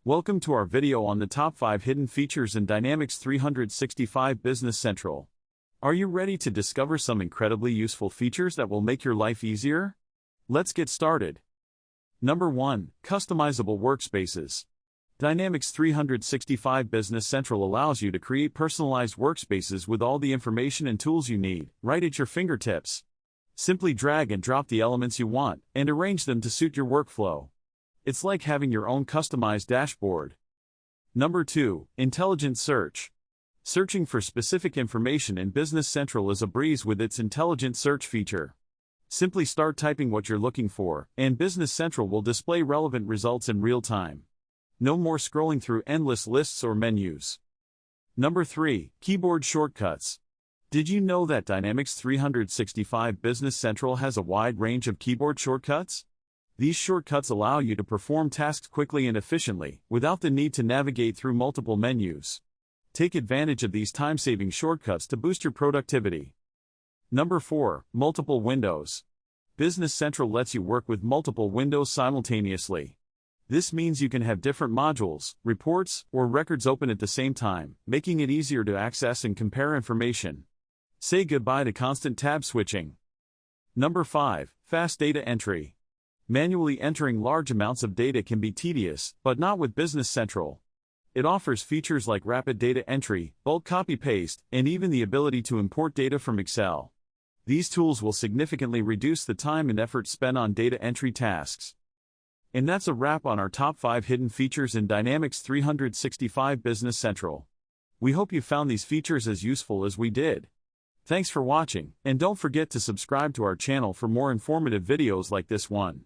Welcome to our video on the top 5 hidden features in Dynamics 365 Business Central. Are you ready to discover some incredibly useful features that will make your life easier? Let's get started. Number 1. Customizable workspaces. Dynamics 365 Business Central allows you to create personalized workspaces with all the information and tools you need, right at your fingertips. Simply drag and drop the elements you want, and arrange them to suit your workflow. It's like having your own customized dashboard. Number 2. Intelligent search. Searching for specific information in Business Central is a breeze with its intelligent search feature. Simply start typing what you're looking for, and Business Central will display relevant results in real time. No more scrolling through endless lists or menus. Number 3. Keyboard shortcuts. Did you know that Dynamics 365 Business Central has a wide range of keyboard shortcuts? These shortcuts allow you to perform tasks quickly and efficiently, without the need to navigate through multiple menus. Take advantage of these time-saving shortcuts to boost your productivity. Number 4. Multiple windows. Business Central lets you work with multiple windows simultaneously. This means you can have different modules, reports, or records open at the same time, making it easier to access and compare information. Say goodbye to constant tab switching. Number 5. Fast data entry. Manually entering large amounts of data can be tedious, but not with Business Central. It offers features like rapid data entry, bulk copy-paste, and even the ability to import data from Excel. These tools will significantly reduce the time and effort spent on data entry tasks. And that's a wrap on our top 5 hidden features in Dynamics 365 Business Central. We hope you found these features as useful as we did. Thanks for watching, and don't forget to subscribe to our channel for more informative videos like this one.